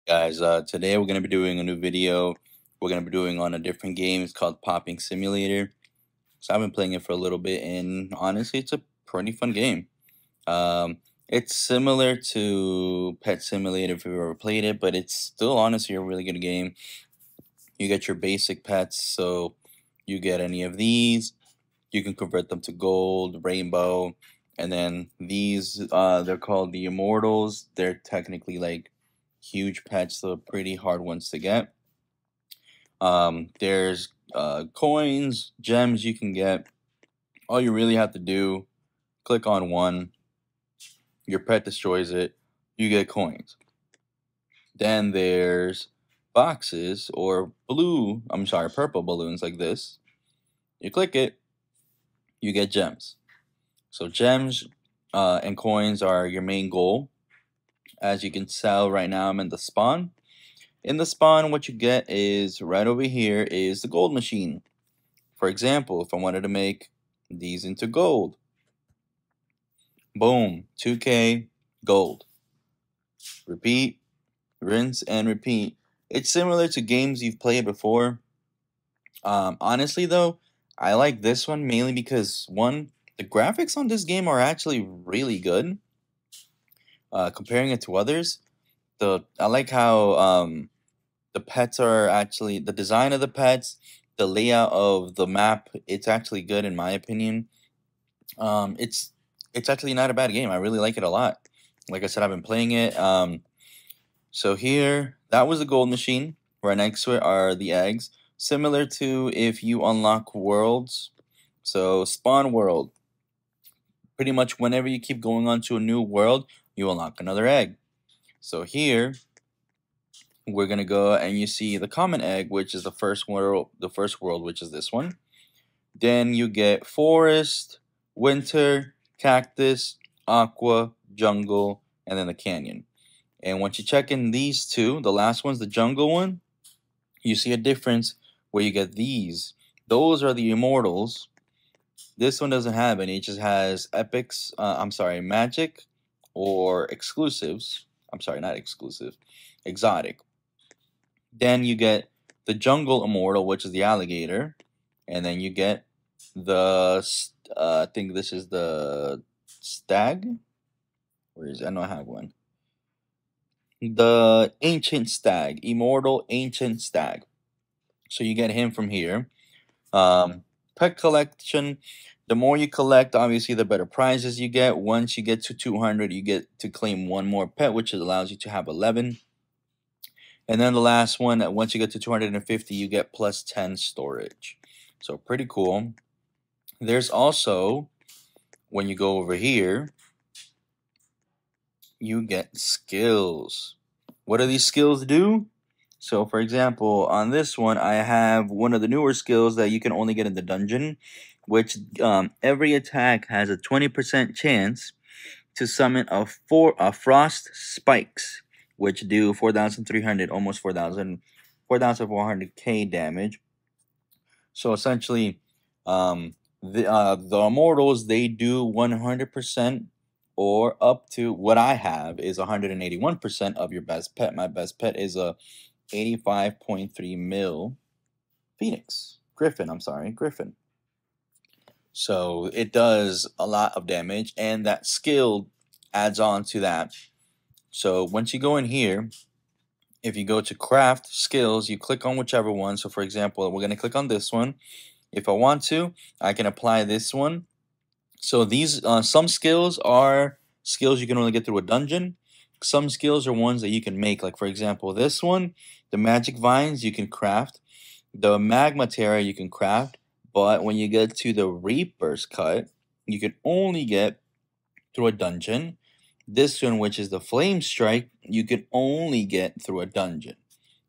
Guys, today we're going to be doing a new video. We're going to be doing on a different game. It's called Popping Simulator. So I've been playing it for a little bit, and honestly, it's a pretty fun game. It's similar to Pet Simulator if you've ever played it, but it's still honestly a really good game. You get your basic pets, so you get any of these. You can convert them to gold, rainbow, and then these, they're called the Immortals. They're technically like huge pets, so pretty hard ones to get. There's coins, gems you can get. All you really have to do, click on one, your pet destroys it, you get coins. Then there's boxes or purple balloons like this. You click it, you get gems. So gems and coins are your main goal. As you can tell right now, I'm in the spawn. In the spawn, what you get is right over here is the gold machine. For example, if I wanted to make these into gold, boom, 2K gold. Repeat, rinse, and repeat. It's similar to games you've played before. Honestly, though, I like this one mainly because, one, the graphics on this game are actually really good. Comparing it to others, I like how the pets are actually, the design of the pets, the layout of the map, it's actually good in my opinion. It's actually not a bad game. I really like it a lot. Like I said, I've been playing it. So here, that was the gold machine. Right next to it are the eggs, similar to if you unlock worlds. So spawn world. Pretty much whenever you keep going on to a new world, you unlock another egg. So here, we're gonna go and you see the common egg, which is the first world, which is this one. Then you get forest, winter, cactus, aqua, jungle, and then the canyon. And once you check in these two, the last one's the jungle one, you see a difference where you get these. Those are the immortals. This one doesn't have any, it just has epics, magic or exclusives. I'm sorry, not exclusive, exotic. Then you get the jungle immortal, which is the alligator. And then you get the, I think this is the stag. Where is it? I know I have one. The ancient stag, immortal ancient stag. So you get him from here. Pet collection. The more you collect, obviously, the better prizes you get. Once you get to 200, you get to claim one more pet, which allows you to have 11. And then the last one, once you get to 250, you get plus 10 storage. So pretty cool. There's also, when you go over here, you get skills. What do these skills do? So for example, on this one, I have one of the newer skills that you can only get in the dungeon, which every attack has a 20% chance to summon a frost spikes, which do 4,300, almost 4,400k damage. So essentially, the immortals, they do 100% or up to, what I have is 181% of your best pet. My best pet is a 85.3 mil Griffin. So it does a lot of damage, and that skill adds on to that. So once you go in here, if you go to craft skills, you click on whichever one. So for example, we're going to click on this one. If I want to, I can apply this one. So these, some skills are skills you can only get through a dungeon. Some skills are ones that you can make. Like for example, this one, the magic vines, you can craft. The magma terra, you can craft. But when you get to the Reaper's Cut, you can only get through a dungeon. This one, which is the Flame Strike, you can only get through a dungeon.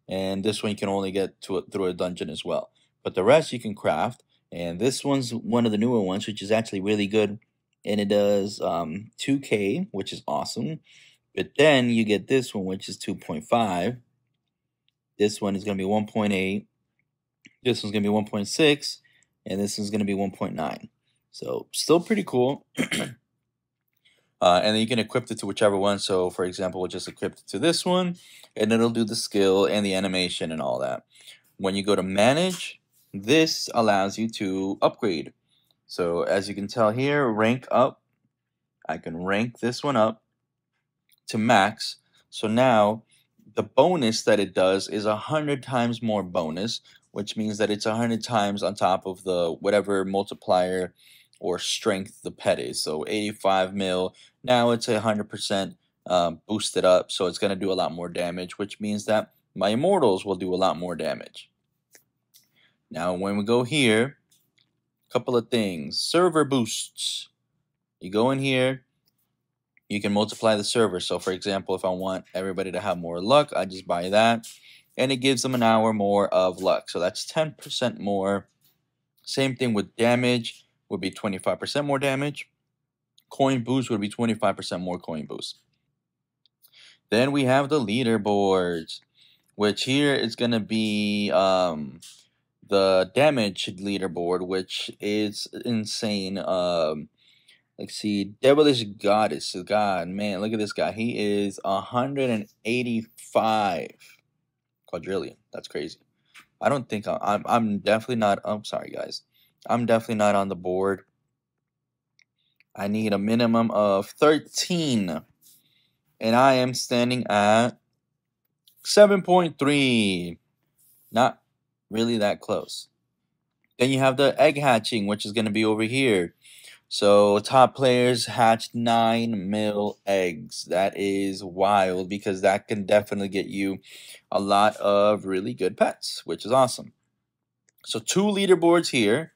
And this one you can only get through a dungeon as well. But the rest you can craft. And this one's one of the newer ones, which is actually really good. And it does 2K, which is awesome. But then you get this one, which is 2.5. This one is going to be 1.8. This one's going to be 1.6. And this one's going to be 1.9. So still pretty cool. And then you can equip it to whichever one. So, for example, we'll just equip it to this one, and it'll do the skill and the animation and all that. When you go to manage, this allows you to upgrade. So, as you can tell here, rank up. I can rank this one up to max. So now the bonus that it does is 100 times more bonus, which means that it's 100 times on top of the whatever multiplier or strength the pet is. So 85 mil, now it's 100% boosted up, so it's going to do a lot more damage, which means that my immortals will do a lot more damage. Now when we go here, a couple of things. Server boosts. You go in here, you can multiply the server. So for example, if I want everybody to have more luck, I just buy that, and it gives them an hour more of luck. So that's 10% more. Same thing with damage, would be 25% more damage. Coin boost would be 25% more coin boost. Then we have the leaderboards, which here is going to be the damage leaderboard, which is insane. Let's see, Devilish Goddess. God, man, look at this guy. He is 185 quadrillion. That's crazy. I don't think I'm definitely not. I'm sorry, guys. I'm definitely not on the board. I need a minimum of 13, and I am standing at 7.3. Not really that close. Then you have the egg hatching, which is going to be over here. So top players hatched 9 mil eggs. That is wild, because that can definitely get you a lot of really good pets, which is awesome. So 2 leaderboards here,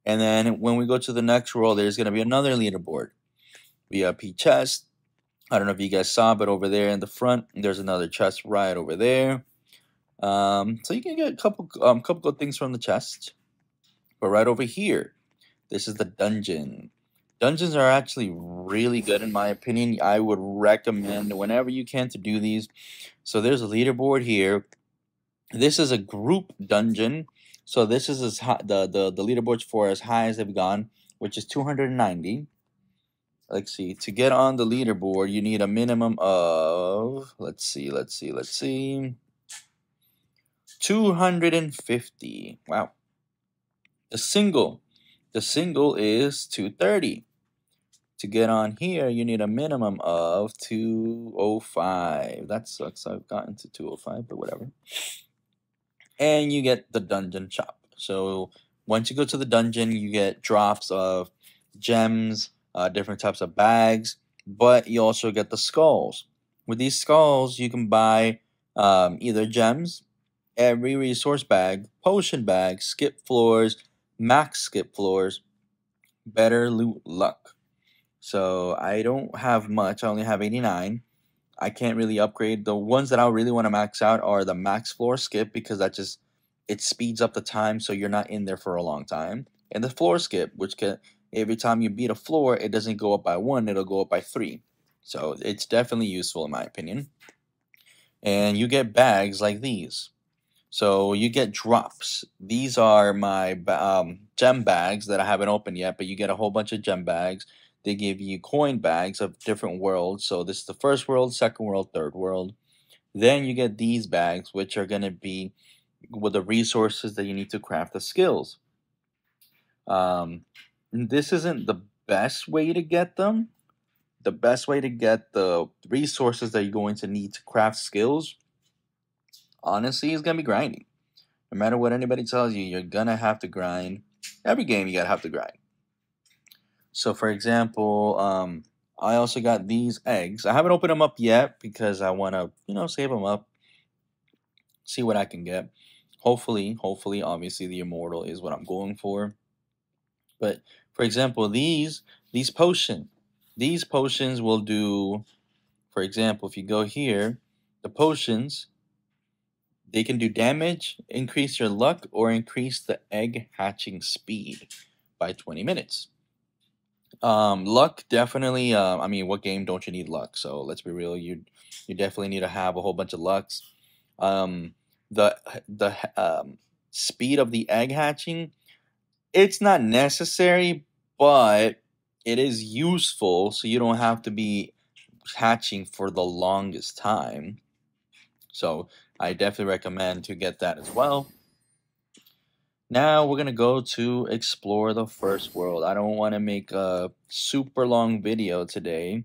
and then when we go to the next row, there's going to be another leaderboard. VIP chest. I don't know if you guys saw, but over there in the front, there's another chest right over there. So you can get a couple good things from the chest. But right over here, this is the dungeon. Dungeons are actually really good in my opinion. I would recommend whenever you can to do these. So there's a leaderboard here. This is a group dungeon. So this is as high, the leaderboards for as high as they've gone, which is 290. Let's see. To get on the leaderboard, you need a minimum of, let's see, 250. Wow. The single is 230. To get on here, you need a minimum of 205. That sucks. I've gotten to 205, but whatever. And you get the dungeon shop. So once you go to the dungeon, you get drops of gems, different types of bags, but you also get the skulls. With these skulls, you can buy either gems, every resource bag, potion bag, skip floors, max skip floors, better loot luck. So I don't have much. I only have 89. I can't really upgrade. The ones that I really want to max out are the max floor skip, because that just, it speeds up the time so you're not in there for a long time. And the floor skip, which can, every time you beat a floor, it doesn't go up by 1, it'll go up by 3. So it's definitely useful in my opinion. And you get bags like these. So you get drops. These are my gem bags that I haven't opened yet, but you get a whole bunch of gem bags. They give you coin bags of different worlds. So this is the first world, second world, third world. Then you get these bags, which are going to be with the resources that you need to craft the skills. This isn't the best way to get them. The best way to get the resources that you're going to need to craft skills, honestly, is going to be grinding. No matter what anybody tells you, you're going to have to grind. Every game, you got to have to grind. So, for example, I also got these eggs. I haven't opened them up yet because I want to, save them up, see what I can get. Hopefully, obviously, the immortal is what I'm going for. But, for example, these potions will do, for example, if you go here, the potions, they can do damage, increase your luck, or increase the egg hatching speed by 20 minutes. Luck, definitely. I mean, what game don't you need luck? So let's be real. You definitely need to have a whole bunch of lucks. The speed of the egg hatching, it's not necessary, but it is useful, so you don't have to be hatching for the longest time. So I definitely recommend to get that as well. Now we're gonna go to explore the first world. I don't want to make a super long video today,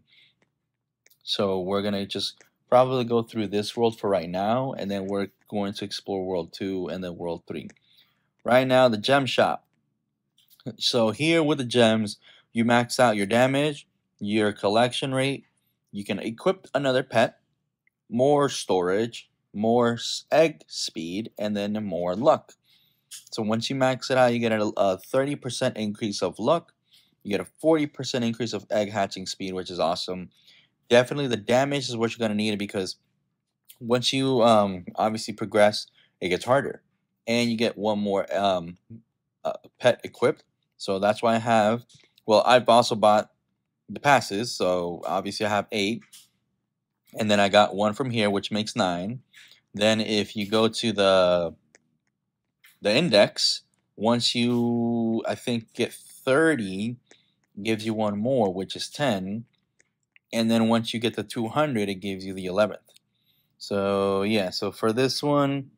so we're gonna just probably go through this world for right now, and then we're going to explore world 2 and then world 3. Right now, the gem shop. So here with the gems, you max out your damage, your collection rate, you can equip another pet, more storage, more egg speed, and then more luck. So once you max it out, you get a 30% increase of luck. You get a 40% increase of egg hatching speed, which is awesome. Definitely the damage is what you're going to need because once you obviously progress, it gets harder. And you get one more pet equipped. So that's why I have, well, I've also bought the passes. So obviously I have 8. And then I got one from here, which makes 9. Then if you go to the index, once you, I think, get 30, gives you one more, which is 10. And then once you get the 200, it gives you the 11th. So yeah, so for this one,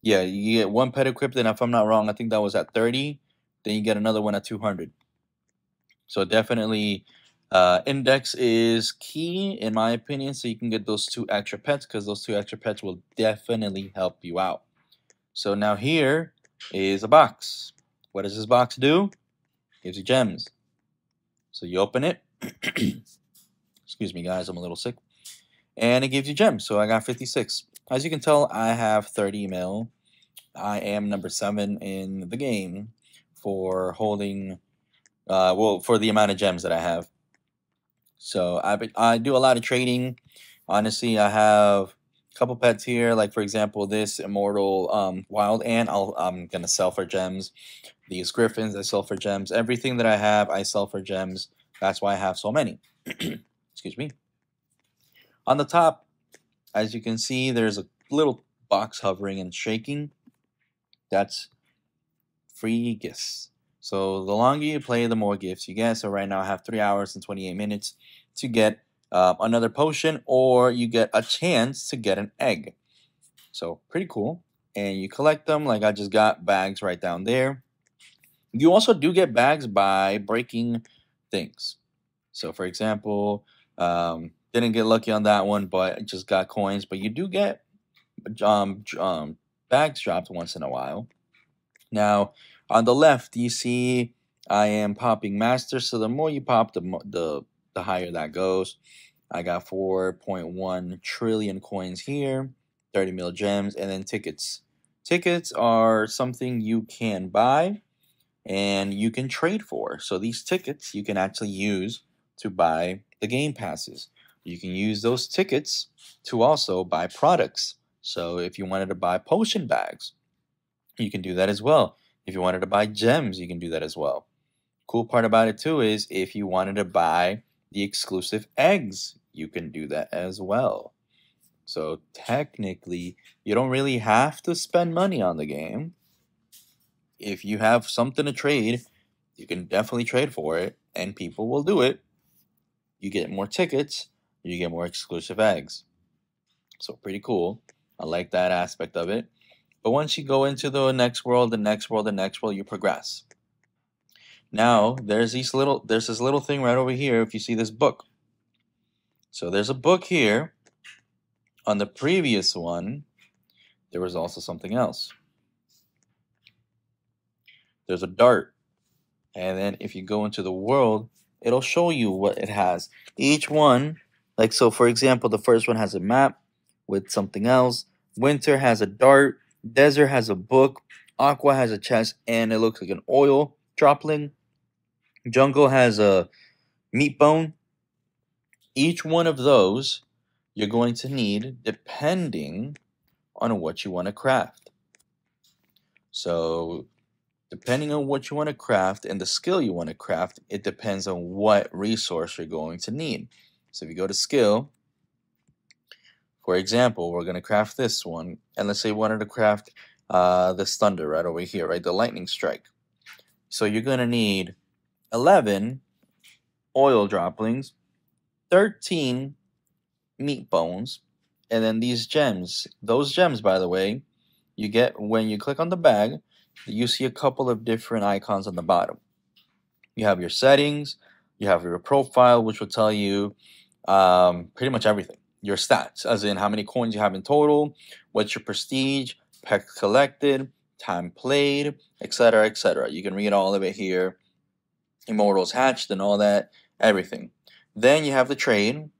yeah, you get one pet equipped, and if I'm not wrong, I think that was at 30. Then you get another one at 200. So definitely, index is key in my opinion, so you can get those 2 extra pets because those 2 extra pets will definitely help you out. So now here is a box. What does this box do? Gives you gems. So you open it. Excuse me, guys, I'm a little sick. And it gives you gems. So I got 56. As you can tell, I have 30 mil. I am number 7 in the game for holding, well, for the amount of gems that I have. So I do a lot of trading. Honestly, I have a couple pets here. Like, for example, this immortal wild ant, I'm going to sell for gems. These griffins, I sell for gems. Everything that I have, I sell for gems. That's why I have so many. Excuse me. On the top, as you can see, there's a little box hovering and shaking. That's free gifts. So the longer you play, the more gifts you get. So right now I have 3 hours and 28 minutes to get another potion, or you get a chance to get an egg. So pretty cool. And you collect them, like I just got bags right down there. You also do get bags by breaking things. So for example, didn't get lucky on that one, but just got coins. But you do get bags dropped once in a while. Now, on the left, you see I am popping master. So the more you pop, the higher that goes. I got 4.1 trillion coins here, 30 mil gems, and then tickets. Tickets are something you can buy and you can trade for. So these tickets you can actually use to buy the game passes. You can use those tickets to also buy products. So if you wanted to buy potion bags, you can do that as well. If you wanted to buy gems, you can do that as well. Cool part about it too is if you wanted to buy the exclusive eggs, you can do that as well. So technically, you don't really have to spend money on the game. If you have something to trade, you can definitely trade for it, and people will do it. You get more tickets, you get more exclusive eggs. So pretty cool. I like that aspect of it. But once you go into the next world, the next world, the next world, you progress. Now, there's this little thing right over here if you see this book. So there's a book here. On the previous one, there was also something else. There's a dart. And then if you go into the world, it'll show you what it has. Each one, like so for example, the first one has a map with something else. Winter has a dart. Desert has a book. Aqua has a chest, and it looks like an oil dropling. Jungle has a meat bone. Each one of those you're going to need depending on what you want to craft. So depending on what you want to craft and the skill you want to craft, it depends on what resource you're going to need. So if you go to skill, for example, we're going to craft this one. And let's say we wanted to craft this thunder right over here, right? The lightning strike. So you're going to need 11 oil droplings, 13 meat bones, and then these gems. Those gems, by the way, you get when you click on the bag, you see a couple of different icons on the bottom. You have your settings, you have your profile, which will tell you pretty much everything. Your stats, as in how many coins you have in total, what's your prestige, pets collected, time played, etc., etc. You can read all of it here. Immortals hatched and all that, everything. Then you have the trade.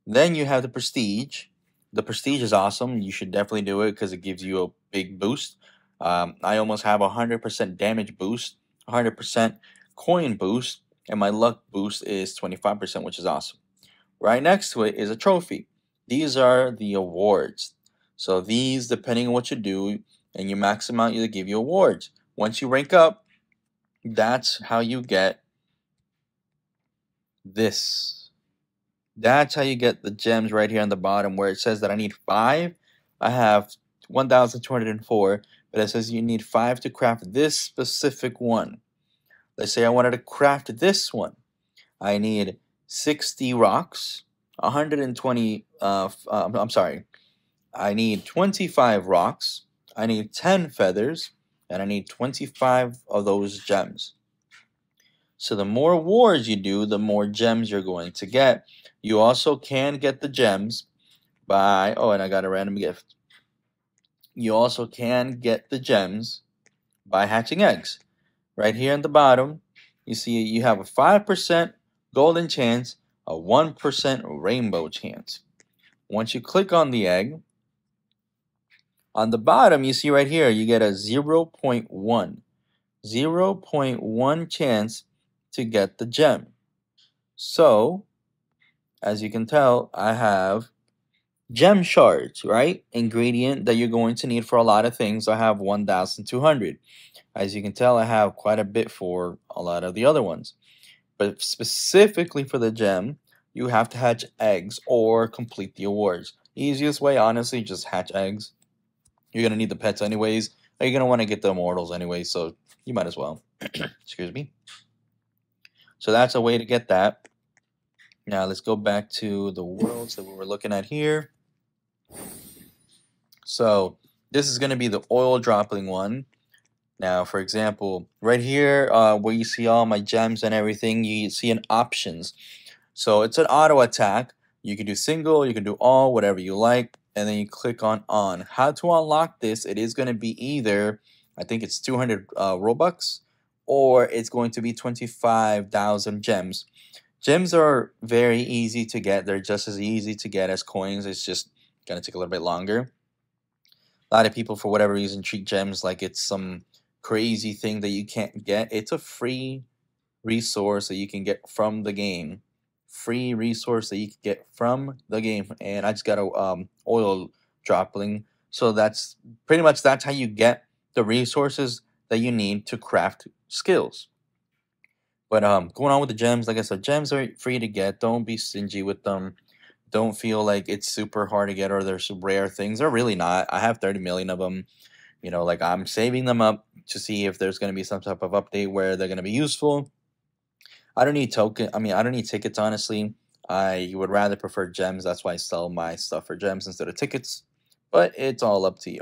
Then you have the prestige. The prestige is awesome. You should definitely do it because it gives you a big boost. I almost have 100% damage boost, 100% coin boost, and my luck boost is 25%, which is awesome. Right next to it is a trophy. These are the awards. So these, depending on what you do and you max them out, they give you awards. Once you rank up, that's how you get this. That's how you get the gems right here on the bottom where it says that I need 5. I have 1,204, but it says you need 5 to craft this specific one. Let's say I wanted to craft this one. I need 60 rocks, 120, I'm sorry, I need 25 rocks, I need 10 feathers, and I need 25 of those gems. So the more awards you do, the more gems you're going to get. You also can get the gems by, oh, and I got a random gift. You also can get the gems by hatching eggs. Right here in the bottom, you see you have a 5% golden chance, a 1% rainbow chance. Once you click on the egg, on the bottom you see right here, you get a 0.1 chance to get the gem. So, as you can tell, I have gem shards, right? Ingredient that you're going to need for a lot of things. I have 1,200. As you can tell, I have quite a bit for a lot of the other ones. But specifically for the gem, you have to hatch eggs or complete the awards. Easiest way, honestly, just hatch eggs. You're going to need the pets anyways. Or you're going to want to get the immortals anyway, so you might as well. Excuse me. So that's a way to get that. Now let's go back to the worlds that we were looking at here. So this is going to be the oil dropping one. Now, for example, right here where you see all my gems and everything, you see an options. So it's an auto attack. You can do single, you can do all, whatever you like, and then you click on on. How to unlock this, it is going to be either, I think it's 200 Robux, or it's going to be 25,000 gems. Gems are very easy to get. They're just as easy to get as coins. It's just going to take a little bit longer. A lot of people, for whatever reason, treat gems like it's some crazy thing that you can't get. It's a free resource that you can get from the game. Free resource that you can get from the game. And I just got a oil dropping. So that's pretty much that's how you get the resources that you need to craft skills. But going on with the gems, like I said, gems are free to get. Don't be stingy with them. Don't feel like it's super hard to get or there's some rare things. They're really not. I have 30 million of them. You know, like I'm saving them up to see if there's going to be some type of update where they're going to be useful. I don't need I don't need tickets, honestly. I would rather prefer gems. That's why I sell my stuff for gems instead of tickets. But it's all up to you.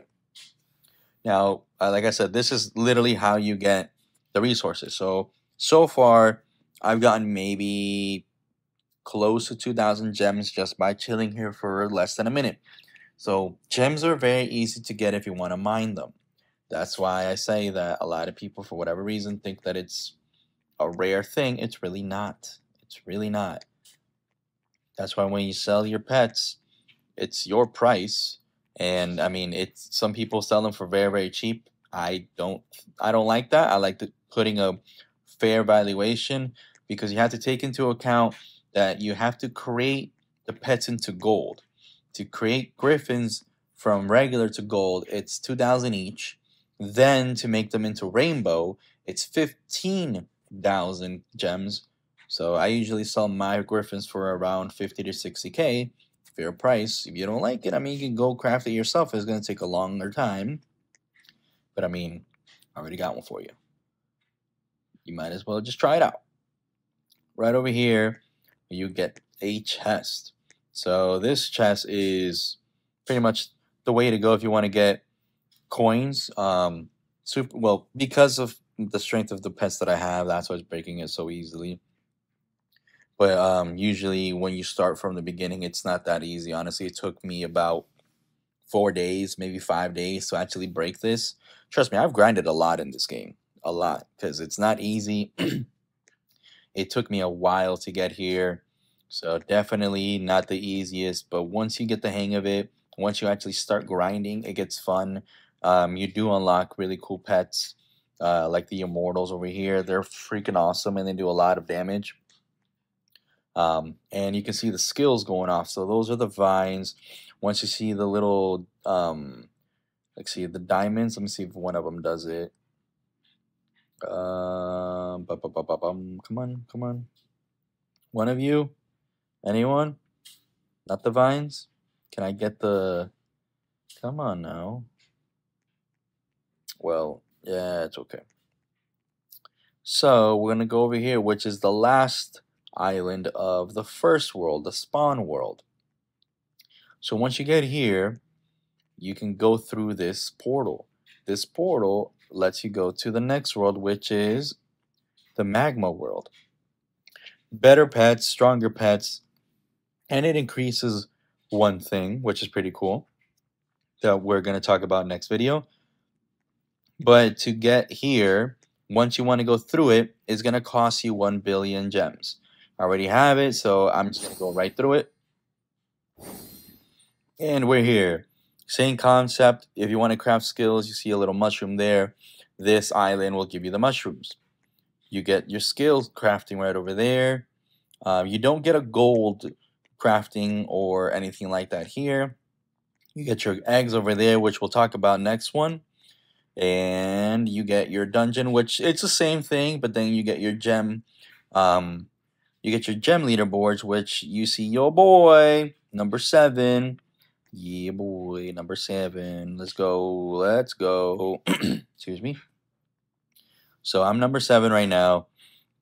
Now, like I said, this is literally how you get the resources. So far, I've gotten maybe close to 2,000 gems just by chilling here for less than a minute. So gems are very easy to get if you want to mine them. That's why I say that a lot of people, for whatever reason, think that it's a rare thing. It's really not. It's really not. That's why when you sell your pets, it's your price. And I mean, it's some people sell them for very, very cheap. I don't like that. I like putting a fair valuation because you have to take into account that you have to create the pets into gold. To create griffins from regular to gold, it's 2,000 each. Then to make them into rainbow, it's 15,000 gems. So I usually sell my griffins for around 50 to 60K. Fair price. If you don't like it, I mean, you can go craft it yourself. It's going to take a longer time. But I mean, I already got one for you. You might as well just try it out. Right over here, you get a chest. So this chest is pretty much the way to go if you want to get coins. Super well, because of the strength of the pets that I have, that's what's breaking it so easily. But usually when you start from the beginning, it's not that easy. Honestly, it took me about 4 days, maybe 5 days to actually break this. Trust me, I've grinded a lot in this game, a lot, because it's not easy. It took me a while to get here, so definitely not the easiest. But once you get the hang of it, once you actually start grinding, it gets fun. You do unlock really cool pets, like the immortals over here. They're freaking awesome, and they do a lot of damage. And you can see the skills going off. So those are the vines. Once you see the little, let's see the diamonds. Let me see if one of them does it. Come on, come on. One of you? Anyone? Not the vines? Can I get the... Come on now. Well, yeah, it's okay. So we're going to go over here, which is the last island of the first world, the spawn world. So once you get here, you can go through this portal. This portal lets you go to the next world, which is the magma world. Better pets, stronger pets, and it increases one thing, which is pretty cool, that we're going to talk about next video. But to get here, once you want to go through it, it's going to cost you 1 billion gems. I already have it, so I'm just going to go right through it. And we're here. Same concept. If you want to craft skills, you see a little mushroom there. This island will give you the mushrooms. You get your skills crafting right over there. You don't get a gold crafting or anything like that here. You get your eggs over there, which we'll talk about next one. And you get your dungeon, which it's the same thing, but then you get your gem. You get your gem leaderboards, which you see your boy, number 7. Yeah, boy, number 7. Let's go. Let's go. Excuse me. So I'm number 7 right now.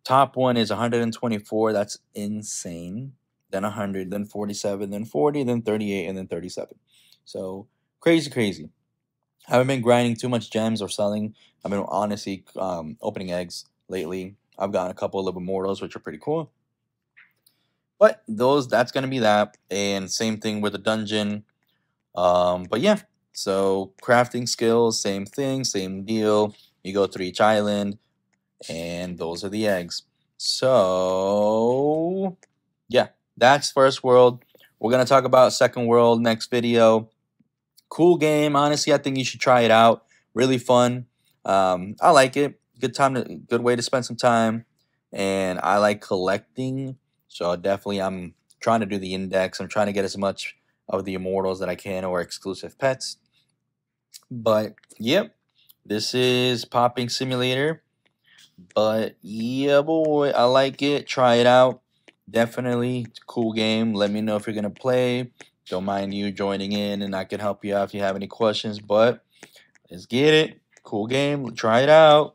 Top one is 124. That's insane. Then 100, then 47, then 40, then 38, and then 37. So crazy, crazy. I haven't been grinding too much gems or selling. I've been honestly opening eggs lately. I've gotten a couple of immortals, which are pretty cool. But that's gonna be that. And same thing with the dungeon. But yeah, so crafting skills, same thing, same deal. You go through each island, and those are the eggs. So yeah, that's first world. We're gonna talk about second world next video. Cool game, honestly. I think you should try it out. Really fun. I like it. Good way to spend some time. And I like collecting. So definitely, I'm trying to do the index. I'm trying to get as much of the immortals that I can or exclusive pets. But yep, this is Popping Simulator. But yeah, boy, I like it. Try it out. Definitely cool game. Let me know if you're gonna play. Don't mind you joining in, and I can help you out if you have any questions. But let's get it. Cool game. Try it out.